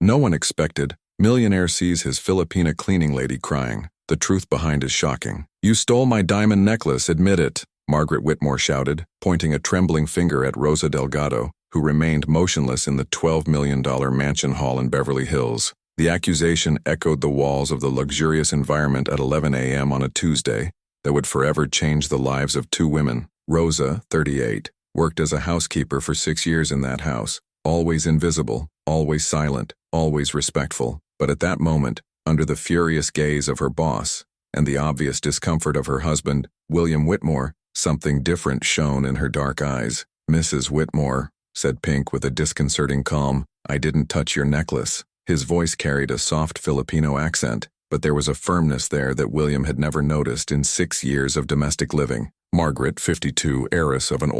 No one expected. Millionaire sees his Filipina cleaning lady crying. The truth behind is shocking. "You stole my diamond necklace, admit it," Margaret Whitmore shouted, pointing a trembling finger at Rosa Delgado, who remained motionless in the $12 million mansion hall in Beverly Hills. The accusation echoed the walls of the luxurious environment at 11 a.m. on a Tuesday that would forever change the lives of two women. Rosa, 38, worked as a housekeeper for 6 years in that house, always invisible, always silent, always respectful. But at that moment, under the furious gaze of her boss and the obvious discomfort of her husband, William Whitmore, something different shone in her dark eyes. "Mrs. Whitmore," said Pink with a disconcerting calm, "I didn't touch your necklace." His voice carried a soft Filipino accent, but there was a firmness there that William had never noticed in 6 years of domestic living. Margaret, 52, heiress of an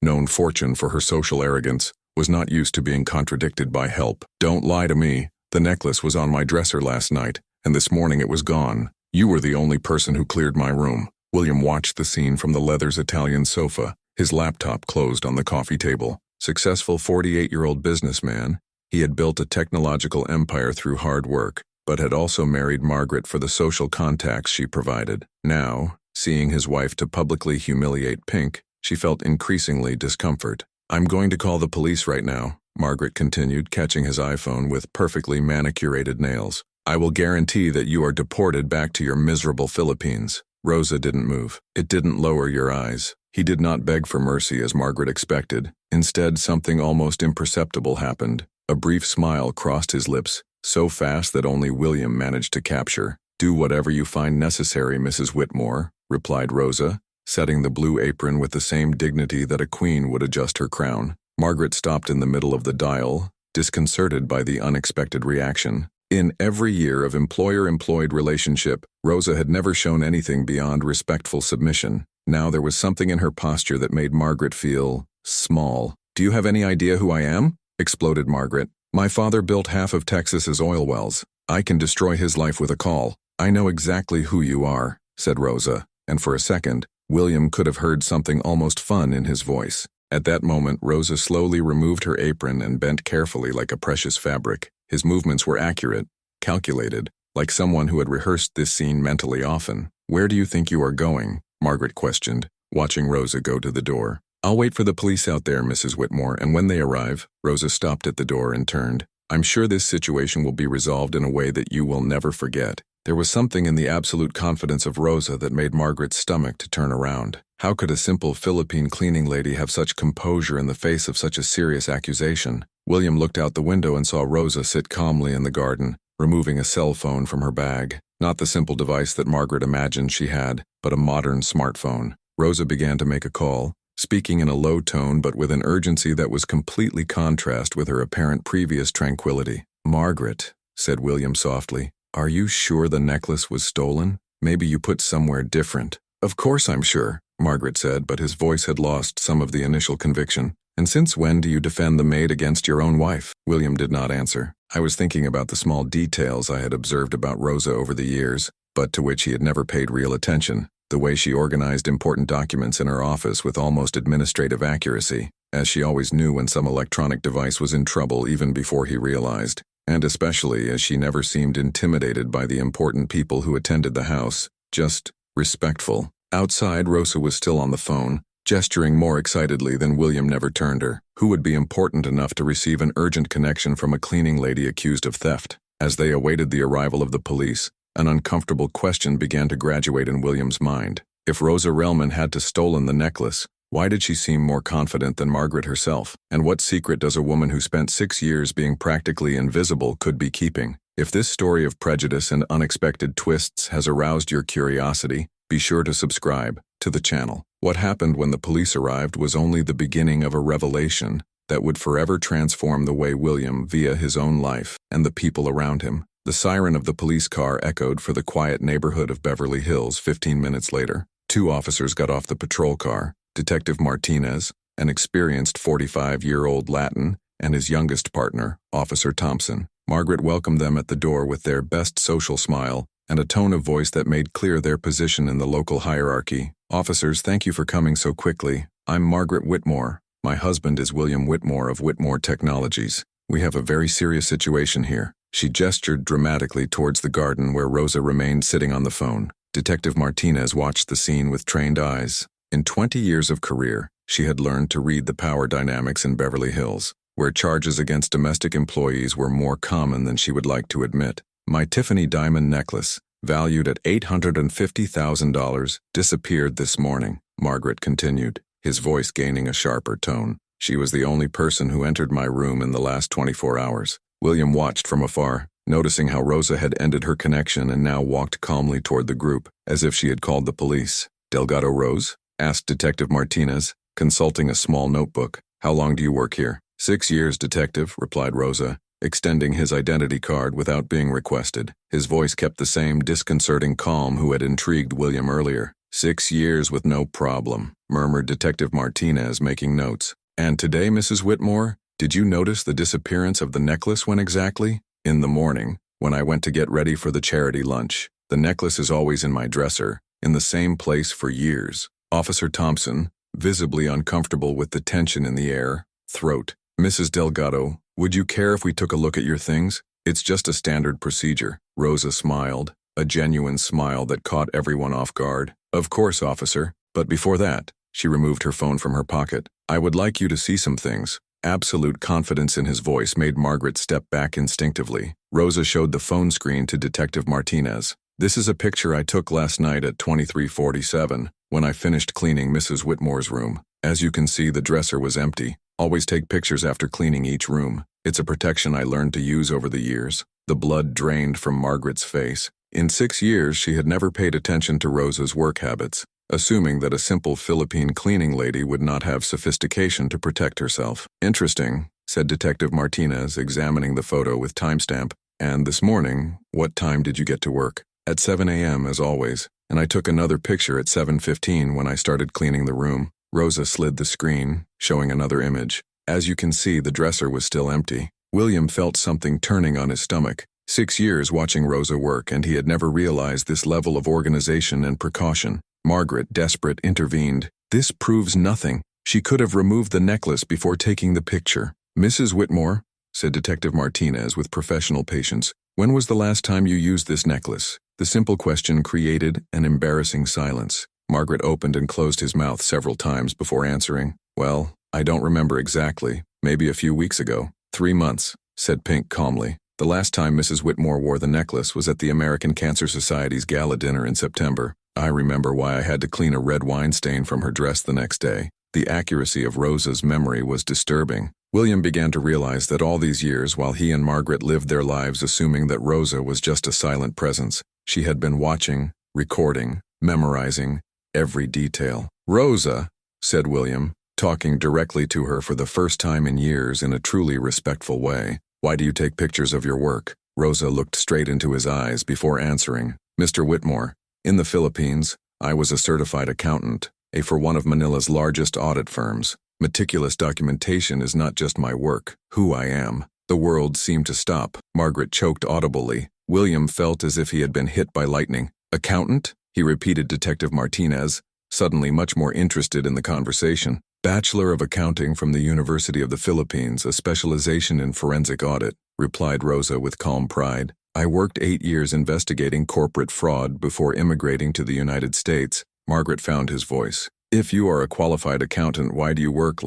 known fortune for her social arrogance, was not used to being contradicted by help. "Don't lie to me. The necklace was on my dresser last night, and this morning it was gone. You were the only person who cleared my room." William watched the scene from the leather's Italian sofa, his laptop closed on the coffee table. Successful 48-year-old businessman, he had built a technological empire through hard work, but had also married Margaret for the social contacts she provided. Now, seeing his wife to publicly humiliate Pink, she felt increasingly discomfort. "I'm going to call the police right now," Margaret continued, catching his iPhone with perfectly manicurated nails. "I will guarantee that you are deported back to your miserable Philippines." Rosa didn't move. "It didn't lower your eyes." He did not beg for mercy as Margaret expected. Instead, something almost imperceptible happened. A brief smile crossed his lips, so fast that only William managed to capture. "Do whatever you find necessary, Mrs. Whitmore," replied Rosa, setting the blue apron with the same dignity that a queen would adjust her crown. Margaret stopped in the middle of the dial, disconcerted by the unexpected reaction. In every year of employer-employed relationship, Rosa had never shown anything beyond respectful submission. Now there was something in her posture that made Margaret feel small. "Do you have any idea who I am?" exploded Margaret. "My father built half of Texas's oil wells. I can destroy his life with a call." "I know exactly who you are," said Rosa, and for a second, William could have heard something almost fun in his voice. At that moment, Rosa slowly removed her apron and bent carefully like a precious fabric. His movements were accurate, calculated, like someone who had rehearsed this scene mentally often. "Where do you think you are going?" Margaret questioned, watching Rosa go to the door. "I'll wait for the police out there, Mrs. Whitmore, and when they arrive," Rosa stopped at the door and turned. "I'm sure this situation will be resolved in a way that you will never forget." There was something in the absolute confidence of Rosa that made Margaret's stomach to turn around. How could a simple Philippine cleaning lady have such composure in the face of such a serious accusation? William looked out the window and saw Rosa sit calmly in the garden, removing a cell phone from her bag. Not the simple device that Margaret imagined she had, but a modern smartphone. Rosa began to make a call, speaking in a low tone but with an urgency that was completely contrast with her apparent previous tranquility. "Margaret," said William softly, "are you sure the necklace was stolen? Maybe you put somewhere different." "Of course I'm sure," Margaret said, but his voice had lost some of the initial conviction. "And since when do you defend the maid against your own wife?" William did not answer. I was thinking about the small details I had observed about Rosa over the years, but to which he had never paid real attention. The way she organized important documents in her office with almost administrative accuracy, as she always knew when some electronic device was in trouble even before he realized. And especially as she never seemed intimidated by the important people who attended the house, just respectful. Outside, Rosa was still on the phone, gesturing more excitedly than William never turned her. Who would be important enough to receive an urgent connection from a cleaning lady accused of theft? As they awaited the arrival of the police, an uncomfortable question began to graduate in William's mind. If Rosa Relman had stolen the necklace, why did she seem more confident than Margaret herself? And what secret does a woman who spent 6 years being practically invisible could be keeping? If this story of prejudice and unexpected twists has aroused your curiosity, be sure to subscribe to the channel. What happened when the police arrived was only the beginning of a revelation that would forever transform the way William via his own life and the people around him. The siren of the police car echoed for the quiet neighborhood of Beverly Hills 15 minutes later. 2 officers got off the patrol car, Detective Martinez, an experienced 45-year-old Latin, and his youngest partner, Officer Thompson. Margaret welcomed them at the door with their best social smile and a tone of voice that made clear their position in the local hierarchy. "Officers, thank you for coming so quickly. I'm Margaret Whitmore. My husband is William Whitmore of Whitmore Technologies." we have a very serious situation here." She gestured dramatically towards the garden where Rosa remained sitting on the phone. Detective Martinez watched the scene with trained eyes. In 20 years of career, she had learned to read the power dynamics in Beverly Hills, where charges against domestic employees were more common than she would like to admit. "My Tiffany diamond necklace, valued at $850,000, disappeared this morning," Margaret continued, his voice gaining a sharper tone. "She was the only person who entered my room in the last 24 hours. William watched from afar, noticing how Rosa had ended her connection and now walked calmly toward the group, as if she had called the police. "Delgado Rose?" asked Detective Martinez, consulting a small notebook. "How long do you work here?" 6 years, Detective," replied Rosa, extending his identity card without being requested. His voice kept the same disconcerting calm who had intrigued William earlier. 6 years with no problem," murmured Detective Martinez, making notes. "And today, Mrs. Whitmore, did you notice the disappearance of the necklace when exactly?" "In the morning, when I went to get ready for the charity lunch. The necklace is always in my dresser, in the same place for years." Officer Thompson, visibly uncomfortable with the tension in the air, throat. "Mrs. Delgado, would you care if we took a look at your things? It's just a standard procedure." Rosa smiled, a genuine smile that caught everyone off guard. "Of course, officer, but before that," she removed her phone from her pocket, "I would like you to see some things." Absolute confidence in his voice made Margaret step back instinctively. Rosa showed the phone screen to Detective Martinez. "This is a picture I took last night at 2347, when I finished cleaning Mrs. Whitmore's room. As you can see, the dresser was empty. Always take pictures after cleaning each room. It's a protection I learned to use over the years." The blood drained from Margaret's face. In 6 years, she had never paid attention to Rosa's work habits, assuming that a simple Philippine cleaning lady would not have sophistication to protect herself. "Interesting," said Detective Martinez, examining the photo with timestamp. "And this morning, what time did you get to work?" "At 7 a.m. as always, and I took another picture at 7:15 when I started cleaning the room." Rosa slid the screen, showing another image. As you can see, the dresser was still empty. William felt something turning on his stomach. 6 years watching Rosa work, and he had never realized this level of organization and precaution. Margaret, desperate, intervened. "This proves nothing. She could have removed the necklace before taking the picture." "Mrs. Whitmore," said Detective Martinez with professional patience, "when was the last time you used this necklace?" The simple question created an embarrassing silence. Margaret opened and closed his mouth several times before answering. "Well, I don't remember exactly. Maybe a few weeks ago." 3 months, said Pink calmly. "The last time Mrs. Whitmore wore the necklace was at the American Cancer Society's gala dinner in September. I remember why I had to clean a red wine stain from her dress the next day." The accuracy of Rosa's memory was disturbing. William began to realize that all these years, while he and Margaret lived their lives assuming that Rosa was just a silent presence, she had been watching, recording, memorizing every detail. "Rosa," said William, talking directly to her for the first time in years in a truly respectful way, "why do you take pictures of your work?" Rosa looked straight into his eyes before answering. "Mr. Whitmore, in the Philippines, I was a certified accountant, for one of Manila's largest audit firms. Meticulous documentation is not just my work, who I am." The world seemed to stop. Margaret choked audibly. William felt as if he had been hit by lightning. "Accountant?" he repeated. Detective Martinez, suddenly much more interested in the conversation. "Bachelor of Accounting from the University of the Philippines, a specialization in forensic audit," replied Rosa with calm pride. "I worked 8 years investigating corporate fraud before immigrating to the United States." Margaret found his voice. "If you are a qualified accountant, why do you work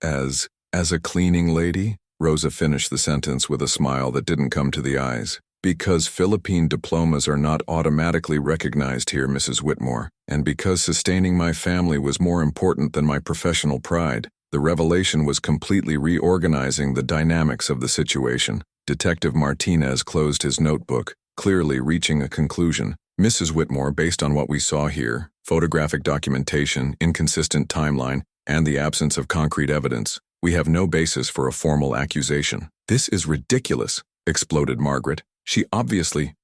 as a cleaning lady?" Rosa finished the sentence with a smile that didn't come to the eyes. "Because Philippine diplomas are not automatically recognized here, Mrs. Whitmore, and because sustaining my family was more important than my professional pride." The revelation was completely reorganizing the dynamics of the situation. Detective Martinez closed his notebook, clearly reaching a conclusion. "Mrs. Whitmore, based on what we saw here, photographic documentation, inconsistent timeline, and the absence of concrete evidence, we have no basis for a formal accusation." "This is ridiculous," exploded Margaret. "She obviously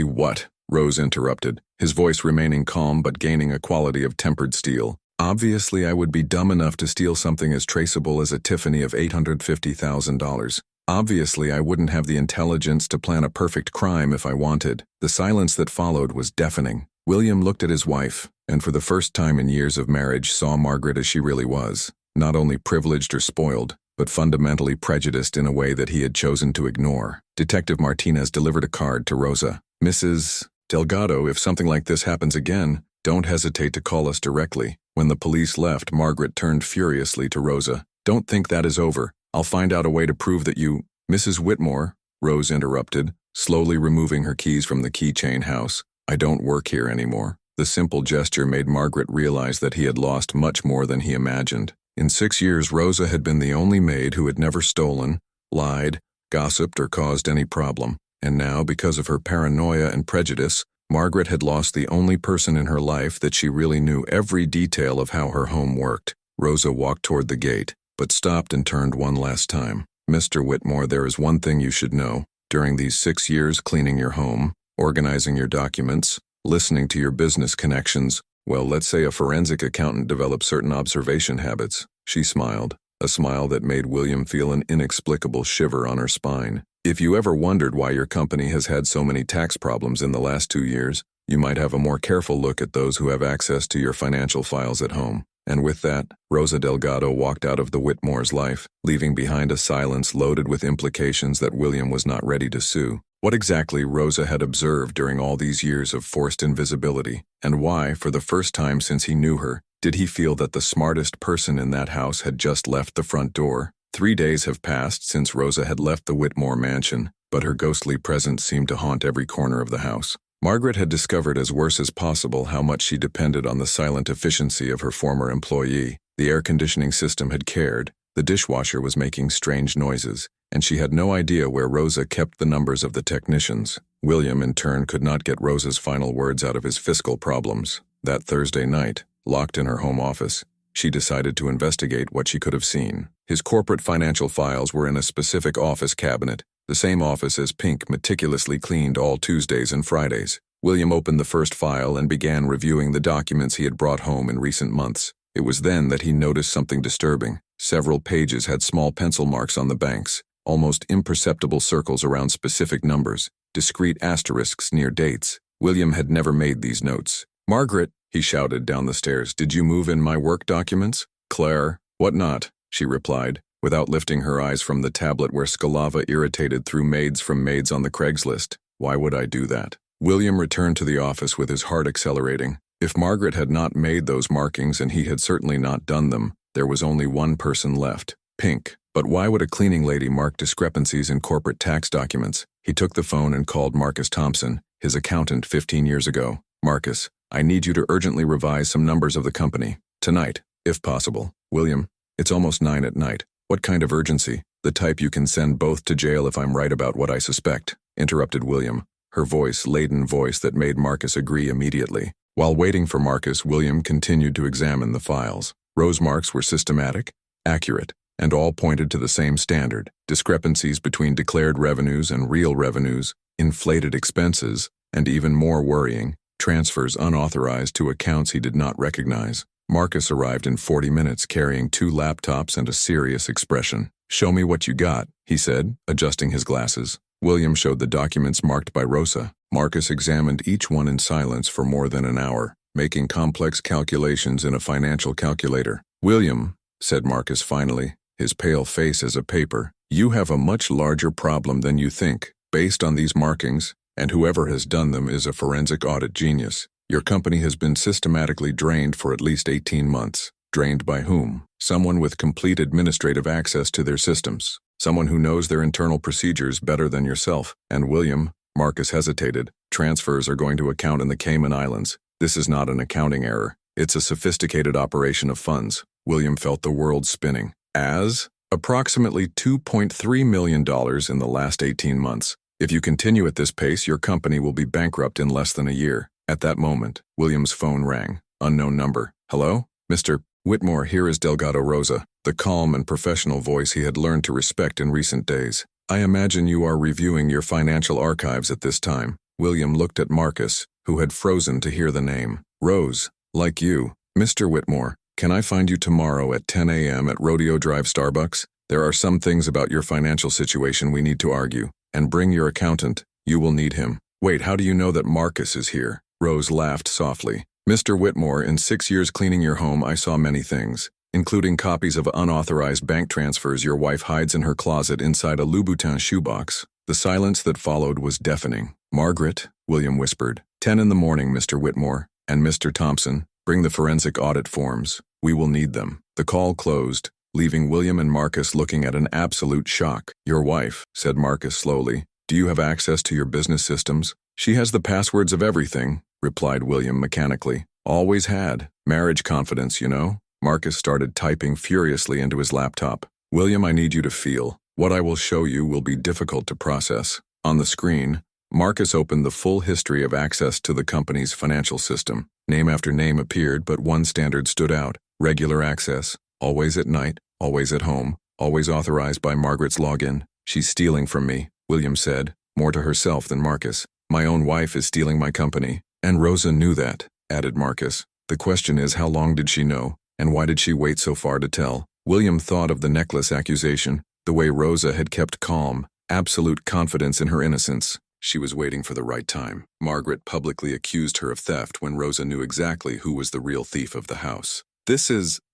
what?" Rose interrupted, his voice remaining calm but gaining a quality of tempered steel. "Obviously I would be dumb enough to steal something as traceable as a Tiffany of $850,000. Obviously I wouldn't have the intelligence to plan a perfect crime if I wanted." The silence that followed was deafening. William looked at his wife, and for the first time in years of marriage saw Margaret as she really was. Not only privileged or spoiled, but fundamentally prejudiced in a way that he had chosen to ignore. Detective Martinez delivered a card to Rosa. "Mrs. Delgado, if something like this happens again, don't hesitate to call us directly." When the police left, Margaret turned furiously to Rosa. "Don't think that is over. I'll find out a way to prove that you—" "Mrs. Whitmore," Rose interrupted, slowly removing her keys from the keychain house. "I don't work here anymore." The simple gesture made Margaret realize that he had lost much more than he imagined. In 6 years, Rosa had been the only maid who had never stolen, lied, gossiped, or caused any problem. And now, because of her paranoia and prejudice, Margaret had lost the only person in her life that she really knew every detail of how her home worked. Rosa walked toward the gate, but stopped and turned one last time. "Mr. Whitmore, there is one thing you should know. During these 6 years cleaning your home, organizing your documents, listening to your business connections, well, let's say a forensic accountant develops certain observation habits." She smiled, a smile that made William feel an inexplicable shiver on her spine. "If you ever wondered why your company has had so many tax problems in the last 2 years, you might have a more careful look at those who have access to your financial files at home." And with that, Rosa Delgado walked out of the Whitmore's life, leaving behind a silence loaded with implications that William was not ready to sue. What exactly Rosa had observed during all these years of forced invisibility, and why, for the first time since he knew her, did he feel that the smartest person in that house had just left the front door? 3 days have passed since Rosa had left the Whitmore mansion, but her ghostly presence seemed to haunt every corner of the house. Margaret had discovered as worse as possible how much she depended on the silent efficiency of her former employee. The air conditioning system had cared, the dishwasher was making strange noises, and she had no idea where Rosa kept the numbers of the technicians. William, in turn, could not get Rosa's final words out of his fiscal problems. That Thursday night, locked in her home office, she decided to investigate what she could have seen. His corporate financial files were in a specific office cabinet, the same office as Pink meticulously cleaned all Tuesdays and Fridays. William opened the first file and began reviewing the documents he had brought home in recent months. It was then that he noticed something disturbing. Several pages had small pencil marks on the banks, almost imperceptible circles around specific numbers, discrete asterisks near dates. William had never made these notes. "Margaret," he shouted down the stairs, "did you move in my work documents?" "Claire, what not?" she replied, without lifting her eyes from the tablet where Scalava irritated through maids from maids on the Craigslist. "Why would I do that?" William returned to the office with his heart accelerating. If Margaret had not made those markings and he had certainly not done them, there was only one person left, Pink. But why would a cleaning lady mark discrepancies in corporate tax documents? He took the phone and called Marcus Thompson, his accountant 15 years ago. "Marcus, I need you to urgently revise some numbers of the company. Tonight, if possible." "William, it's almost 9 at night. What kind of urgency? The type you can send both to jail if I'm right about what I suspect," interrupted William, her laden voice that made Marcus agree immediately. While waiting for Marcus, William continued to examine the files. Rose marks were systematic, accurate, and all pointed to the same standard: discrepancies between declared revenues and real revenues, inflated expenses, and even more worrying, transfers unauthorized to accounts he did not recognize. Marcus arrived in 40 minutes carrying 2 laptops and a serious expression. "Show me what you got," he said, adjusting his glasses. William showed the documents marked by Rosa. Marcus examined each one in silence for more than an hour, making complex calculations in a financial calculator. "William," said Marcus finally, his pale face as a paper, "you have a much larger problem than you think. Based on these markings, and whoever has done them is a forensic audit genius, your company has been systematically drained for at least 18 months. Drained by whom? Someone with complete administrative access to their systems. Someone who knows their internal procedures better than yourself. And William," Marcus hesitated, "transfers are going to account in the Cayman Islands. This is not an accounting error. It's a sophisticated operation of funds." William felt the world spinning. "As? Approximately $2.3 million in the last 18 months. If you continue at this pace, your company will be bankrupt in less than a year." At that moment, William's phone rang. Unknown number. "Hello? Mr. Whitmore, here is Delgado Rosa," the calm and professional voice he had learned to respect in recent days. "I imagine you are reviewing your financial archives at this time." William looked at Marcus, who had frozen to hear the name. "Rose, like you. Mr. Whitmore, can I find you tomorrow at 10 a.m. at Rodeo Drive Starbucks? There are some things about your financial situation we need to argue. And bring your accountant. You will need him." "Wait, how do you know that Marcus is here?" Rose laughed softly. "Mr. Whitmore, in 6 years cleaning your home, I saw many things. including copies of unauthorized bank transfers your wife hides in her closet inside a Louboutin shoebox. The silence that followed was deafening. "Margaret," William whispered. 10 in the morning, Mr. Whitmore, and Mr. Thompson, bring the forensic audit forms. We will need them." The call closed, leaving William and Marcus looking at an absolute shock. "Your wife," said Marcus slowly. "Do you have access to your business systems?" "She has the passwords of everything," replied William mechanically. "Always had. Marriage confidence, you know." Marcus started typing furiously into his laptop. "William, I need you to feel. What I will show you will be difficult to process." On the screen, Marcus opened the full history of access to the company's financial system. Name after name appeared, but one standard stood out. Regular access, always at night, always at home, always authorized by Margaret's login. "She's stealing from me," William said, more to herself than Marcus. "My own wife is stealing my company." "And Rosa knew that," added Marcus. "The question is, how long did she know, and why did she wait so far to tell?" William thought of the necklace accusation, the way Rosa had kept calm, absolute confidence in her innocence. She was waiting for the right time. Margaret publicly accused her of theft when Rosa knew exactly who was the real thief of the house.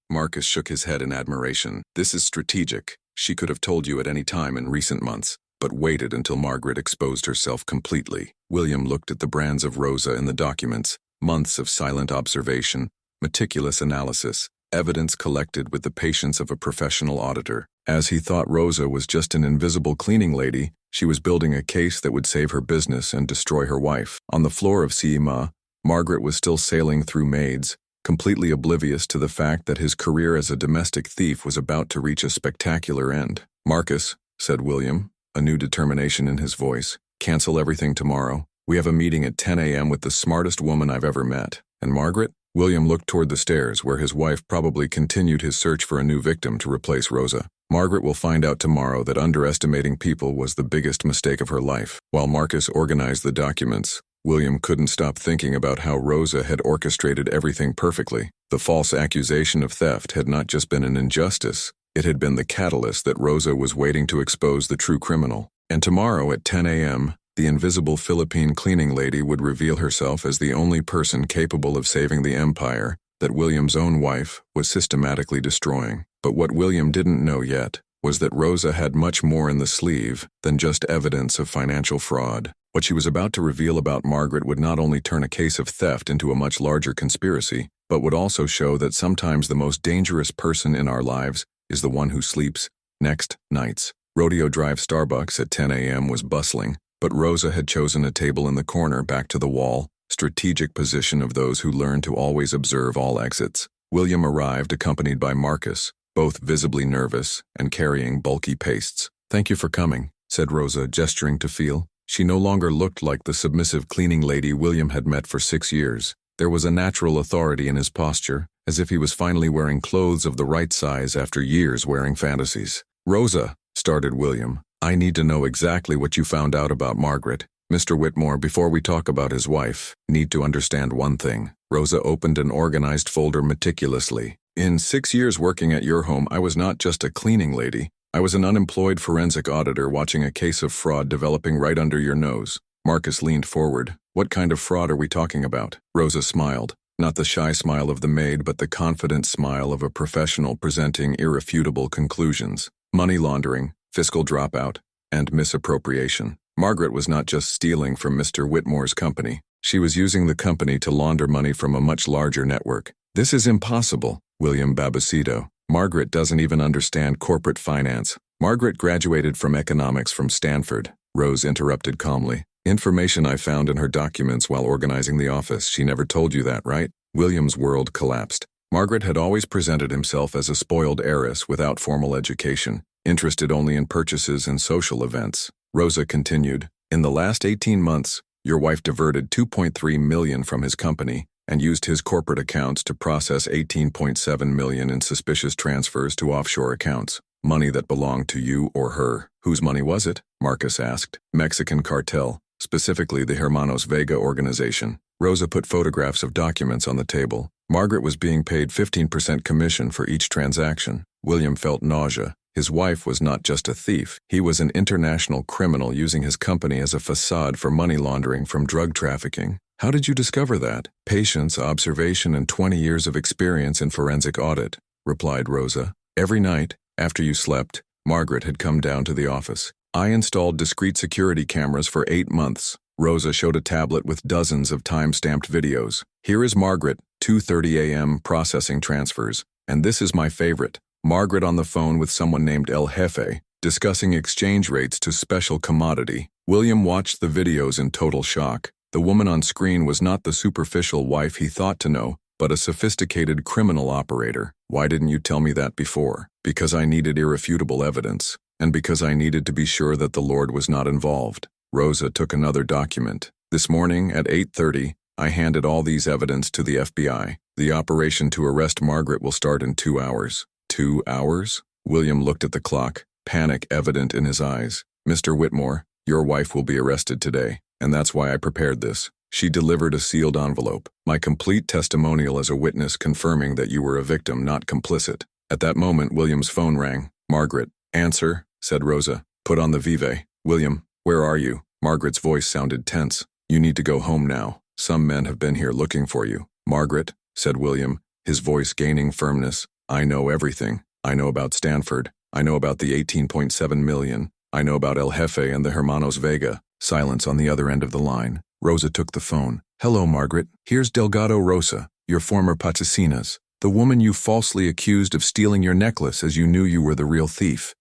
Marcus shook his head in admiration. "This is strategic. She could have told you at any time in recent months, but waited until Margaret exposed herself completely." William looked at the brands of Rosa in the documents, months of silent observation, meticulous analysis, evidence collected with the patience of a professional auditor. As he thought Rosa was just an invisible cleaning lady, she was building a case that would save her business and destroy her wife. On the floor of CIMA, Margaret was still sailing through Maids, completely oblivious to the fact that his career as a domestic thief was about to reach a spectacular end. "Marcus," said William, a new determination in his voice, "cancel everything tomorrow. We have a meeting at 10 a.m. with the smartest woman I've ever met. And Margaret?" William looked toward the stairs, where his wife probably continued his search for a new victim to replace Rosa. "Margaret will find out tomorrow that underestimating people was the biggest mistake of her life." While Marcus organized the documents, William couldn't stop thinking about how Rosa had orchestrated everything perfectly. The false accusation of theft had not just been an injustice, it had been the catalyst that Rosa was waiting to expose the true criminal. And tomorrow at 10 a.m., the invisible Philippine cleaning lady would reveal herself as the only person capable of saving the empire that William's own wife was systematically destroying. But what William didn't know yet was that Rosa had much more in the sleeve than just evidence of financial fraud. What she was about to reveal about Margaret would not only turn a case of theft into a much larger conspiracy, but would also show that sometimes the most dangerous person in our lives is the one who sleeps next nights. Rodeo Drive Starbucks at 10 a.m. was bustling, but Rosa had chosen a table in the corner back to the wall, strategic position of those who learn to always observe all exits. William arrived accompanied by Marcus, both visibly nervous and carrying bulky pastes. "Thank you for coming," said Rosa, gesturing to Phil. She no longer looked like the submissive cleaning lady William had met for 6 years. There was a natural authority in his posture, as if he was finally wearing clothes of the right size after years wearing fantasies. "Rosa," started William, "I need to know exactly what you found out about Margaret. Mr. Whitmore, before we talk about his wife, need to understand one thing." Rosa opened an organized folder meticulously. "In 6 years working at your home, I was not just a cleaning lady. I was an unemployed forensic auditor watching a case of fraud developing right under your nose." Marcus leaned forward. "What kind of fraud are we talking about?" Rosa smiled. Not the shy smile of the maid, but the confident smile of a professional presenting irrefutable conclusions. Money laundering, fiscal dropout, and misappropriation. Margaret was not just stealing from Mr. Whitmore's company. She was using the company to launder money from a much larger network. "This is impossible," William Babasito. "Margaret doesn't even understand corporate finance." "Margaret graduated from economics from Stanford," Rose interrupted calmly. "Information I found in her documents while organizing the office. She never told you that, right?" William's world collapsed. Margaret had always presented himself as a spoiled heiress without formal education, interested only in purchases and social events. Rosa continued, "In the last 18 months, your wife diverted $2.3 million from his company and used his corporate accounts to process $18.7 million in suspicious transfers to offshore accounts, money that belonged to you or her." "Whose money was it?" Marcus asked. "Mexican cartel, specifically the Hermanos Vega organization." Rosa put photographs of documents on the table. Margaret was being paid 15% commission for each transaction. William felt nausea. His wife was not just a thief. He was an international criminal using his company as a facade for money laundering from drug trafficking. "How did you discover that?" "Patience, observation, and 20 years of experience in forensic audit." replied Rosa. Every night, after you slept, Margaret had come down to the office. I installed discrete security cameras for 8 months. Rosa showed a tablet with dozens of time-stamped videos. Here is Margaret, 2:30 a.m. processing transfers. And this is my favorite. Margaret on the phone with someone named El Jefe, discussing exchange rates to special commodity. William watched the videos in total shock. The woman on screen was not the superficial wife he thought to know, but a sophisticated criminal operator. Why didn't you tell me that before? Because I needed irrefutable evidence, and because I needed to be sure that the Lord was not involved. Rosa took another document. This morning at 8:30, I handed all these evidence to the FBI. The operation to arrest Margaret will start in 2 hours. 2 hours? William looked at the clock, panic evident in his eyes. Mr. Whitmore, your wife will be arrested today, and that's why I prepared this. She delivered a sealed envelope, my complete testimonial as a witness confirming that you were a victim, not complicit. At that moment, William's phone rang. Margaret. Answer, said Rosa. Put on the Vive. William, where are you? Margaret's voice sounded tense. You need to go home now. Some men have been here looking for you. Margaret, said William, his voice gaining firmness. I know everything. I know about Stanford. I know about the 18.7 million. I know about El Jefe and the Hermanos Vega. Silence on the other end of the line. Rosa took the phone. Hello, Margaret. Here's Delgado Rosa, your former Paticinas, the woman you falsely accused of stealing your necklace as you knew you were the real thief.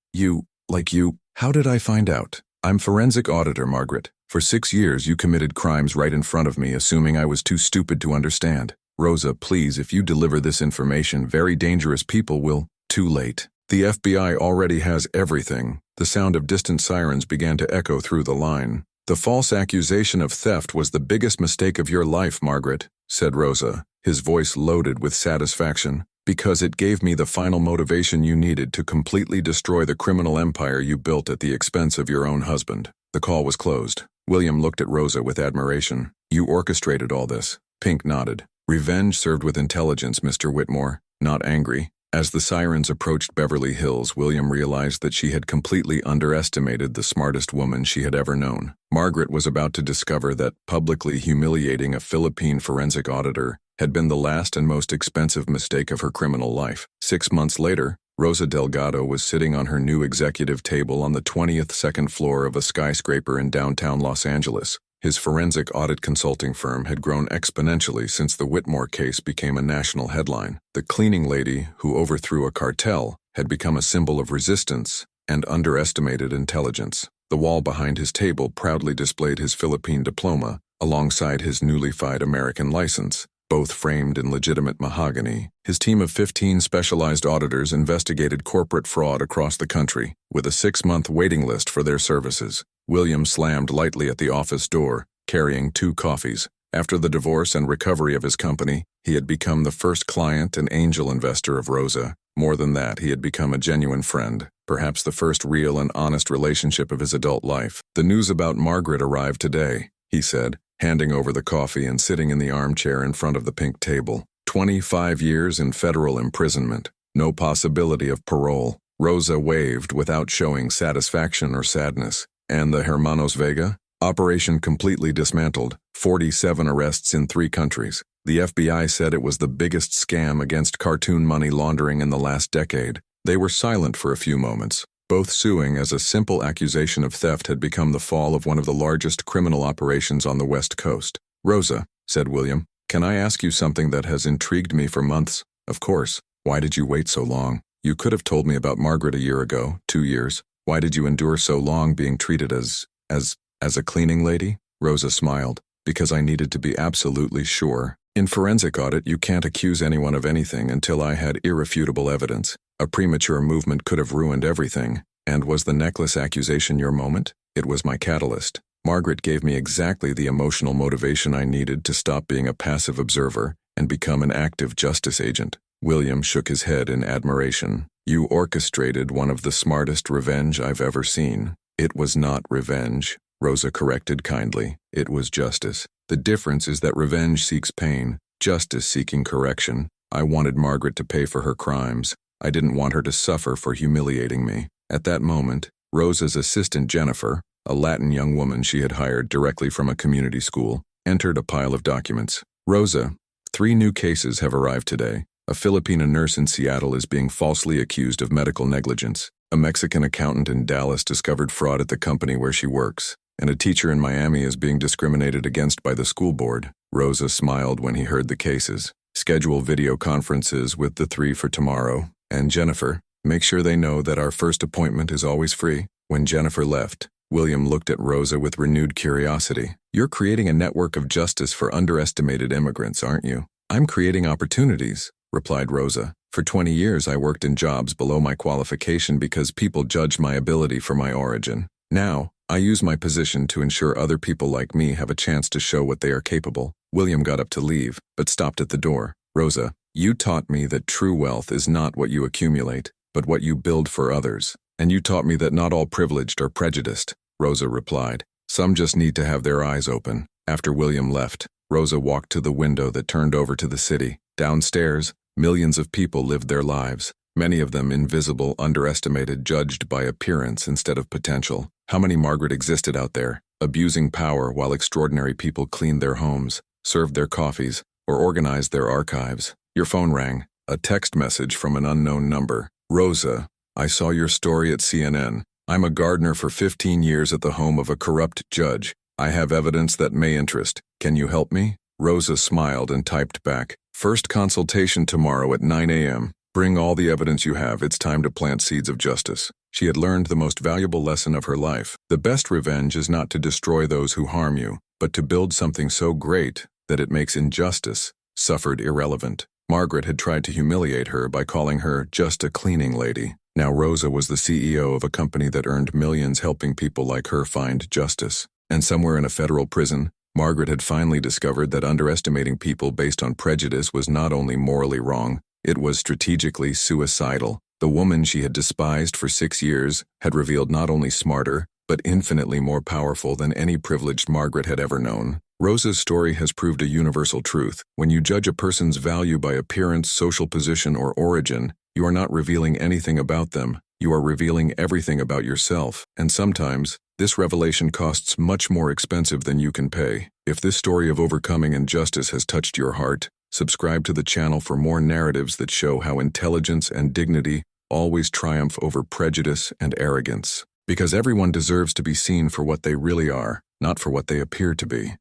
How did I find out? I'm forensic auditor, Margaret. For 6 years you committed crimes right in front of me, assuming I was too stupid to understand. Rosa, please, if you deliver this information, very dangerous people will... Too late. The FBI already has everything. The sound of distant sirens began to echo through the line. The false accusation of theft was the biggest mistake of your life, Margaret, said Rosa, his voice loaded with satisfaction, because it gave me the final motivation you needed to completely destroy the criminal empire you built at the expense of your own husband. The call was closed. William looked at Rosa with admiration. You orchestrated all this. Pink nodded. Revenge served with intelligence, Mr. Whitmore, not angry. As the sirens approached Beverly Hills, William realized that she had completely underestimated the smartest woman she had ever known. Margaret was about to discover that publicly humiliating a Philippine forensic auditor had been the last and most expensive mistake of her criminal life. 6 months later, Rosa Delgado was sitting on her new executive table on the 20th second floor of a skyscraper in downtown Los Angeles. His forensic audit consulting firm had grown exponentially since the Whitmore case became a national headline. The cleaning lady who overthrew a cartel had become a symbol of resistance and underestimated intelligence. The wall behind his table proudly displayed his Philippine diploma alongside his newly filed American license, both framed in legitimate mahogany. His team of 15 specialized auditors investigated corporate fraud across the country, with a 6-month waiting list for their services. William slammed lightly at the office door, carrying 2 coffees. After the divorce and recovery of his company, he had become the first client and angel investor of Rosa. More than that, he had become a genuine friend, perhaps the first real and honest relationship of his adult life. The news about Margaret arrived today, he said, handing over the coffee and sitting in the armchair in front of the pink table. 25 years in federal imprisonment. No possibility of parole. Rosa waved without showing satisfaction or sadness. And the Hermanos Vega? Operation completely dismantled. 47 arrests in 3 countries. The FBI said it was the biggest scam against cartoon money laundering in the last decade. They were silent for a few moments, both suing as a simple accusation of theft had become the fall of one of the largest criminal operations on the West Coast. Rosa, said William, can I ask you something that has intrigued me for months? Of course. Why did you wait so long? You could have told me about Margaret a year ago, 2 years. Why did you endure so long being treated as a cleaning lady? Rosa smiled. Because I needed to be absolutely sure. In forensic audit, you can't accuse anyone of anything until I had irrefutable evidence. A premature movement could have ruined everything. And was the necklace accusation your moment? It was my catalyst. Margaret gave me exactly the emotional motivation I needed to stop being a passive observer and become an active justice agent. William shook his head in admiration. You orchestrated one of the smartest revenge I've ever seen. It was not revenge, Rosa corrected kindly. It was justice. The difference is that revenge seeks pain, justice seeking correction. I wanted Margaret to pay for her crimes. I didn't want her to suffer for humiliating me. At that moment, Rosa's assistant Jennifer, a Latin young woman she had hired directly from a community school, entered a pile of documents. Rosa, 3 new cases have arrived today. A Filipina nurse in Seattle is being falsely accused of medical negligence. A Mexican accountant in Dallas discovered fraud at the company where she works. And a teacher in Miami is being discriminated against by the school board. Rosa smiled when he heard the cases. Schedule video conferences with the three for tomorrow. And Jennifer, make sure they know that our first appointment is always free. When Jennifer left, William looked at Rosa with renewed curiosity. You're creating a network of justice for underestimated immigrants, aren't you? I'm creating opportunities, replied Rosa. For 20 years I worked in jobs below my qualification because people judged my ability for my origin. Now, I use my position to ensure other people like me have a chance to show what they are capable. William got up to leave, but stopped at the door. Rosa, you taught me that true wealth is not what you accumulate, but what you build for others. And you taught me that not all privileged are prejudiced, Rosa replied. Some just need to have their eyes open. After William left, Rosa walked to the window that turned over to the city. Downstairs, millions of people lived their lives, many of them invisible, underestimated, judged by appearance instead of potential. How many Margaret existed out there, abusing power while extraordinary people cleaned their homes, served their coffees, or organized their archives? Your phone rang, a text message from an unknown number. Rosa, I saw your story at CNN. I'm a gardener for 15 years at the home of a corrupt judge. I have evidence that may interest. Can you help me? Rosa smiled and typed back, first consultation tomorrow at 9 a.m. Bring all the evidence you have. It's time to plant seeds of justice. She had learned the most valuable lesson of her life. The best revenge is not to destroy those who harm you, but to build something so great that it makes injustice suffered irrelevant. Margaret had tried to humiliate her by calling her just a cleaning lady. Now Rosa was the CEO of a company that earned millions helping people like her find justice. And somewhere in a federal prison, Margaret had finally discovered that underestimating people based on prejudice was not only morally wrong, it was strategically suicidal. The woman she had despised for 6 years had revealed not only smarter, but infinitely more powerful than any privileged Margaret had ever known. Rosa's story has proved a universal truth. When you judge a person's value by appearance, social position, or origin, you are not revealing anything about them. You are revealing everything about yourself. And sometimes, this revelation costs much more expensive than you can pay. If this story of overcoming injustice has touched your heart, subscribe to the channel for more narratives that show how intelligence and dignity always triumph over prejudice and arrogance. Because everyone deserves to be seen for what they really are, not for what they appear to be.